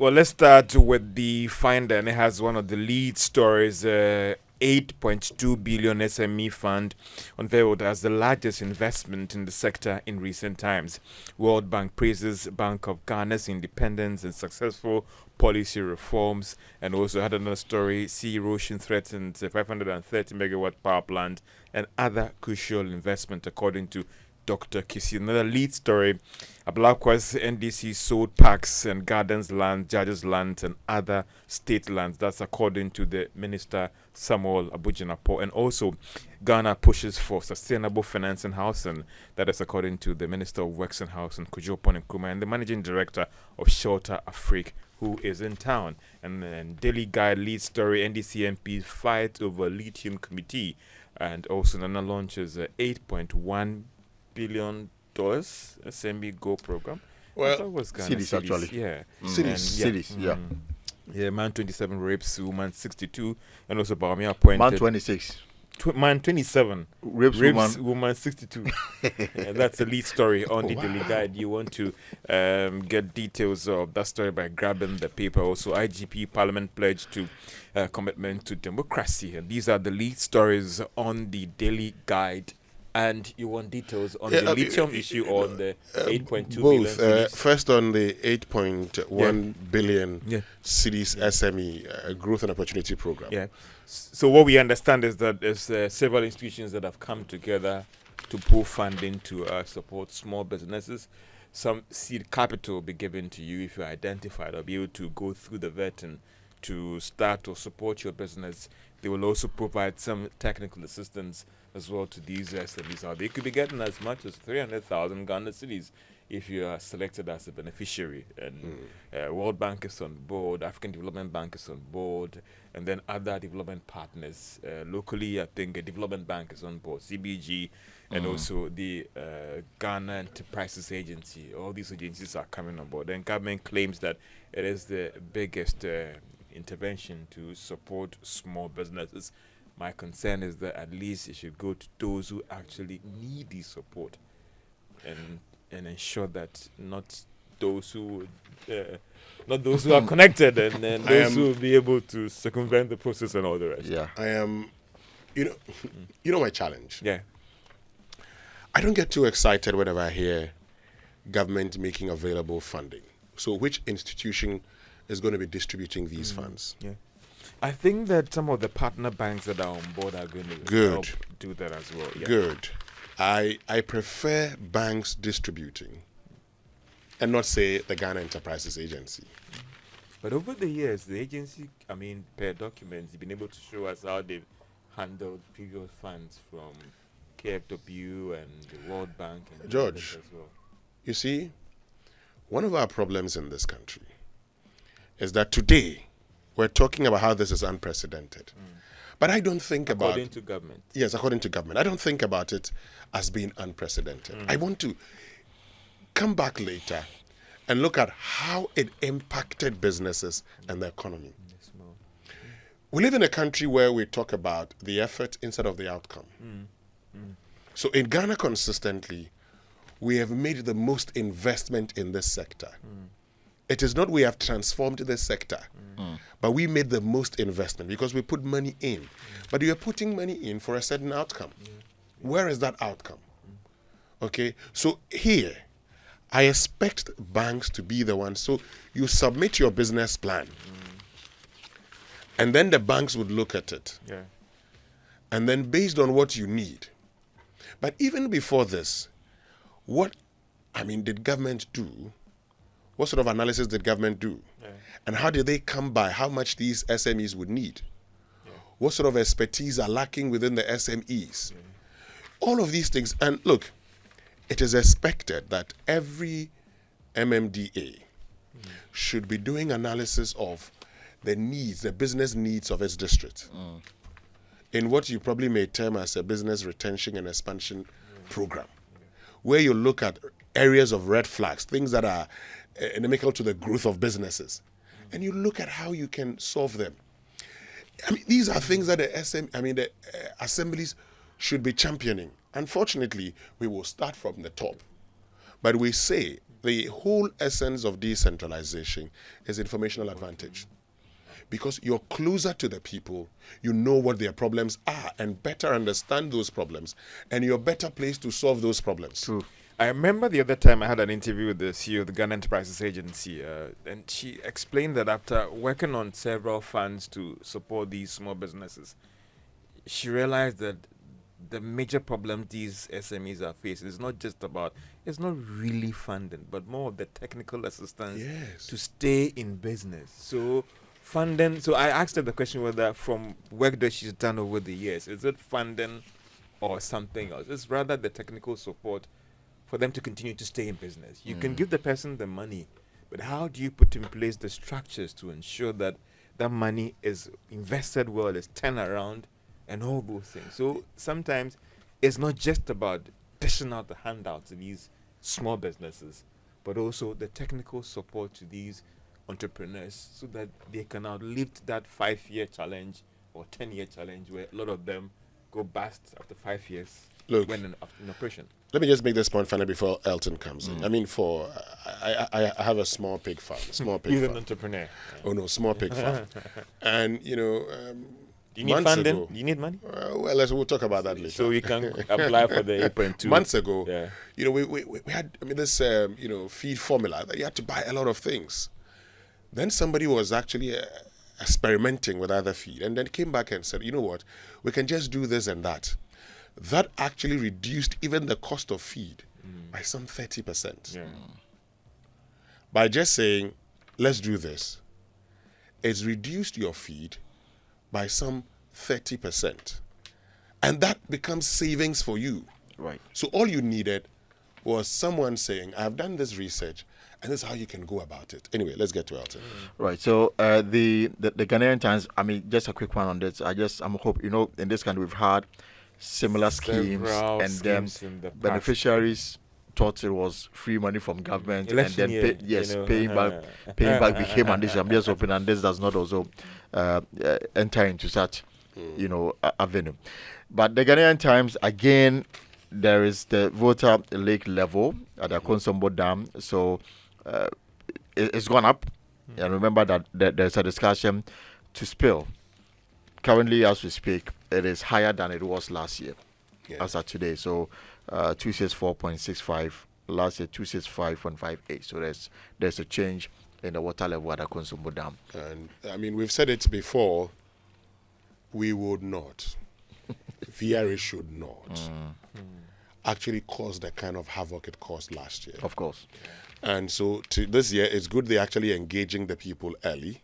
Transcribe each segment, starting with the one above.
Well, let's start with the finder, and it has one of the lead stories. 8.2 billion SME fund unveiled as the largest investment in the sector in recent times. World Bank praises Bank of Ghana's independence and successful policy reforms, and also had another story. Sea erosion threatens a 530 megawatt power plant and other crucial investment, according to Dr. Kisi. Another lead story: Ablakwa's NDC sold parks and gardens land, judges' lands, and other state lands. That's according to the Minister Samuel Abujinapo. And also, Ghana pushes for sustainable finance and housing. That is according to the Minister of Works and Housing, Kujopon Nkrumah, and the Managing Director of Shelter Afrique, who is in town. And then Daily Guide lead story: NDC MPs fight over lithium committee. And also, Nana launches a $8.1 billion SME Go program. Well, that was cities actually. Yeah. Cities, yeah. Yeah, man 27 rapes, woman 62, and also Baumia appointed. Man 26. Man 27 Rapes woman 62. That's the lead story on the Daily Guide. You want to get details of that story by grabbing the paper. Also, IGP Parliament pledge to commitment to democracy. And these are the lead stories on the Daily Guide. And you want details on the lithium issue or on the 8.2 billion both. First on the 8.1 billion cities SME growth and opportunity program. Yeah. So what we understand is that there's several institutions that have come together to pool funding to support small businesses. Some seed capital will be given to you if you're identified or be able to go through the vetting to start or support your business. They will also provide some technical assistance as well to these SMEs. They could be getting as much as 300,000 Ghana cedis if you are selected as a beneficiary. And World Bank is on board, African Development Bank is on board, and then other development partners. Locally, I think a development bank is on board, CBG, and also the Ghana Enterprises Agency. All these agencies are coming on board. And government claims that it is the biggest intervention to support small businesses. My concern is that at least it should go to those who actually need the support, and ensure that not those who are connected, and those who will be able to circumvent the process and all the rest. Yeah, I am. You know my challenge. Yeah, I don't get too excited whenever I hear government making available funding. So, which institution is going to be distributing these funds? Yeah. I think that some of the partner banks that are on board are going to help do that as well. Yeah. Good. I prefer banks distributing and not, say, the Ghana Enterprises Agency. But over the years, the agency, per documents, they've been able to show us how they've handled previous funds from KFW and the World Bank. And George, as well. You see, one of our problems in this country is that today, we're talking about how this is unprecedented. But I don't think according to government. Yes, according to government. I don't think about it as being unprecedented. I want to come back later and look at how it impacted businesses and the economy. We live in a country where we talk about the effort instead of the outcome. So in Ghana consistently, we have made the most investment in this sector. It is not we have transformed this sector, but we made the most investment because we put money in. But you are putting money in for a certain outcome. Where is that outcome? Okay, so here, I expect banks to be the ones. So you submit your business plan, and then the banks would look at it. Yeah. And then based on what you need. But even before this, did government do? What sort of analysis did government do? Yeah. And how did they come by how much these SMEs would need? Yeah. What sort of expertise are lacking within the SMEs? Yeah. All of these things. And look, it is expected that every MMDA should be doing analysis of the needs, the business needs of its district. In what you probably may term as a business retention and expansion program, where you look at areas of red flags, things that are inimical to the growth of businesses, and you look at how you can solve them. These are things that the assemblies should be championing. Unfortunately, we will start from the top, but we say the whole essence of decentralization is informational advantage. Because you're closer to the people, you know what their problems are and better understand those problems, and you're better placed to solve those problems. True. I remember the other time I had an interview with the CEO of the Ghana Enterprises Agency, and she explained that after working on several funds to support these small businesses, she realized that the major problem these SMEs are facing is not just about, it's not really funding, but more of the technical assistance Yes. to stay in business. So funding, so I asked her the question whether from work that she's done over the years, is it funding or something else? It's rather the technical support for them to continue to stay in business. You can give the person the money, but how do you put in place the structures to ensure that that money is invested well, is turned around, and all those things? So sometimes it's not just about dishing out the handouts to these small businesses, but also the technical support to these entrepreneurs so that they can outlive that 5-year challenge or 10-year challenge where a lot of them go bust after 5 years Look, when in operation. let me just make this point finally before Elton comes in. I mean, I have a small pig farm. Small pig He's an farm. entrepreneur. Oh no, small pig farm. And Do you need months funding? ago- Do you need money? we'll talk about that later. So we can apply for the 8.2. Months ago, Yeah. we had this feed formula that you had to buy a lot of things. Then somebody was actually experimenting with other feed, and then came back and said, you know what, we can just do this and that. That actually reduced even the cost of feed by some 30%. Yeah. By just saying, let's do this, it's reduced your feed by some 30%. And that becomes savings for you. Right. So all you needed was someone saying, I've done this research, and this is how you can go about it. Anyway, let's get to Elton. Right. So the Ghanaian Times. I mean, just a quick one on this. I'm hope in this country we've had similar schemes, Several and then schemes in the past. beneficiaries thought it was free money from government, Election and then year, you know, paying back became an issue. I'm just hoping, and this does not also enter into such avenue. But the Ghanaian Times again, there is the voter lake level at the Konsombo Dam, so it's gone up. And remember that there's a discussion to spill. Currently, as we speak, it is higher than it was last year, as of today. So 264.65, last year 265.58. So there's a change in the water level at the Konsombo Dam. And I mean, we've said it before, we would not, VRA should not actually cause the kind of havoc it caused last year. Of course. And so this year, it's good they're actually engaging the people early.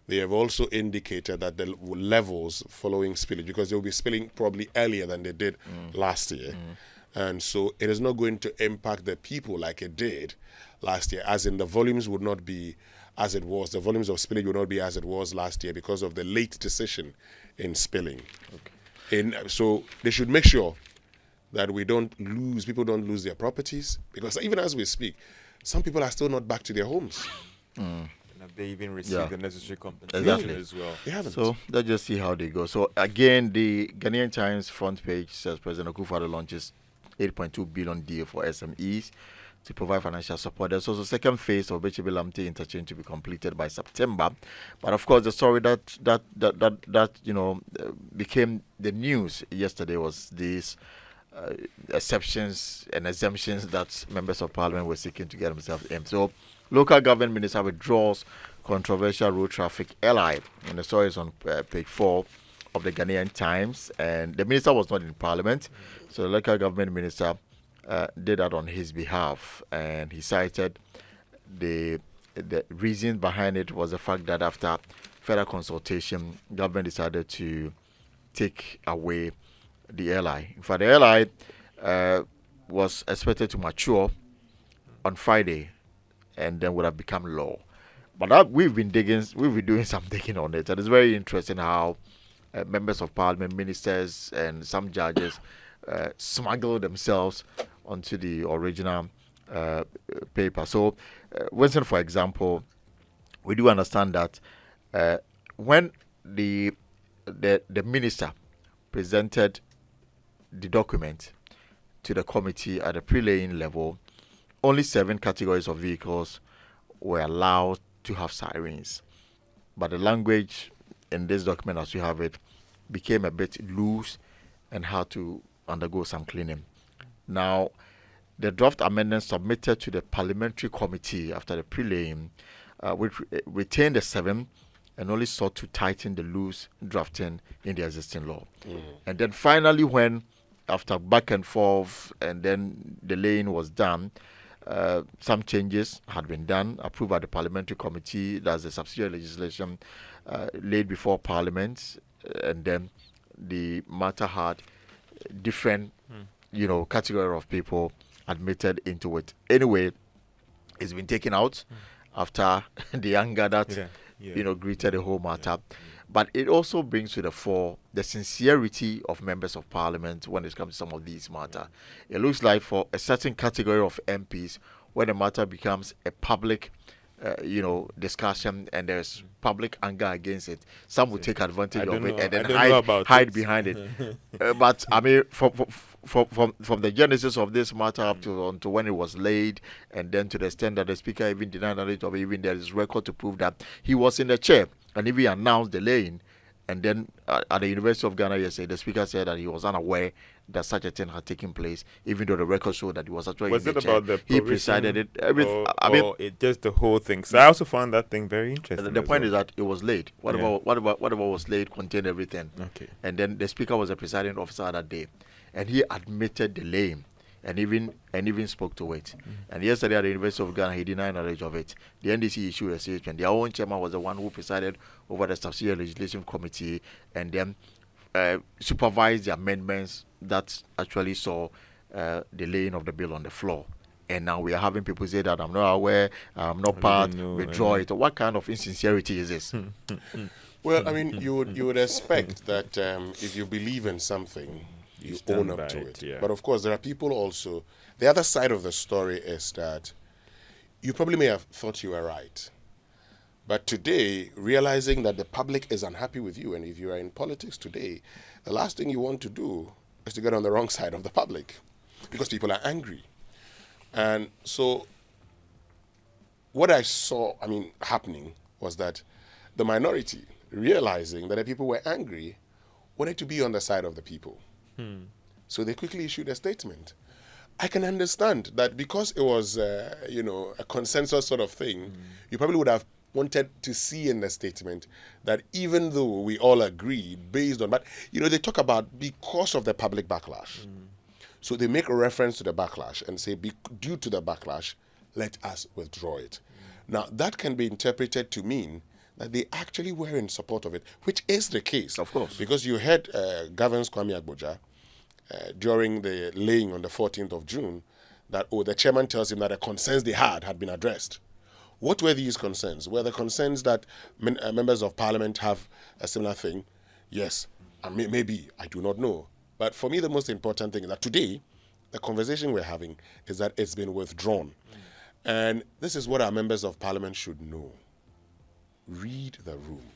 They have also indicated that the levels following spillage, because they'll be spilling probably earlier than they did last year. And so it is not going to impact the people like it did last year, as in the volumes would not be as it was. The volumes of spillage would not be as it was last year because of the late decision in spilling. So they should make sure that people don't lose their properties, because even as we speak, some people are still not back to their homes. And have they even received the necessary compensation Exactly. as well? They haven't. So let's just see how they go. So again, the Ghanaian Times front page says President Akufo-Addo launches 8.2 billion deal for SMEs to provide financial support. There's also second phase of Bechibi Lamte interchange to be completed by September. But of course, the story that became the news yesterday was these exceptions and exemptions that members of parliament were seeking to get themselves in. So, local government minister withdraws controversial road traffic LI. And the story is on page 4 of the Ghanaian Times. And the minister was not in parliament. So, the local government minister did that on his behalf. And he cited the reason behind it was the fact that after further consultation, government decided to take away the LI. In fact, the LI was expected to mature on Friday and then would have become law. But we've been doing some digging on it, and it's very interesting how members of parliament, ministers, and some judges smuggle themselves onto the original paper. So, Winston, for example, we do understand that when the minister presented the document to the committee at the pre-laying level only 7 categories of vehicles were allowed to have sirens. But the language in this document, as you have it, became a bit loose and had to undergo some cleaning. Now, the draft amendment submitted to the parliamentary committee after the prelim, which retained the 7 and only sought to tighten the loose drafting in the existing law. And then finally, when after back and forth and then the laying was done, some changes had been done, approved by the parliamentary committee. That's the subsidiary legislation laid before Parliament, and then the matter had different, category of people admitted into it. Anyway, it's been taken out after the anger that greeted the whole matter. But it also brings to the fore the sincerity of members of Parliament when it comes to some of these matters. It looks like for a certain category of MPs, when the matter becomes a public discussion and there's public anger against it, some will take advantage of it and then hide behind it. But I mean, from the genesis of this matter up to when it was laid, and then to the extent that the speaker even denied knowledge of it, even there is record to prove that he was in the chair and even announced the laying. And then at the University of Ghana yesterday, the speaker said that he was unaware that such a thing had taken place, even though the record showed that he was actually in the chair. He presided it. Or it just the whole thing. So I also found that thing very interesting. The point is that it was laid. Whatever was laid contained everything. Okay. And then the speaker was a presiding officer that day, and he admitted the laying. And even spoke to it. And yesterday at the University of Ghana, he denied knowledge of it. The NDC issued a statement. Their own chairman was the one who presided over the subsidiary legislation committee and then supervised the amendments that actually saw the laying of the bill on the floor. And now we are having people say that I'm not aware, I'm not part, withdraw it. What kind of insincerity is this? Well, I mean, you would expect that if you believe in something, you own up to it. Yeah. But of course, there are people also. The other side of the story is that you probably may have thought you were right. But today, realizing that the public is unhappy with you, and if you are in politics today, the last thing you want to do is to get on the wrong side of the public because people are angry. And so what I saw, happening was that the minority, realizing that the people were angry, wanted to be on the side of the people. So they quickly issued a statement. I can understand that because it was, a consensus sort of thing, you probably would have wanted to see in the statement that even though we all agreed based on, but, they talk about because of the public backlash. So they make a reference to the backlash and say, due to the backlash, let us withdraw it. Now, that can be interpreted to mean that they actually were in support of it, which is the case. Of course. Because you heard Governor Kwame Agboja during the laying on the 14th of June that, the chairman tells him that the concerns they had been addressed. What were these concerns? Were the concerns that members of parliament have a similar thing? Yes. Maybe. I do not know. But for me, the most important thing is that today, the conversation we're having is that it's been withdrawn. And this is what our members of parliament should know. Read the room.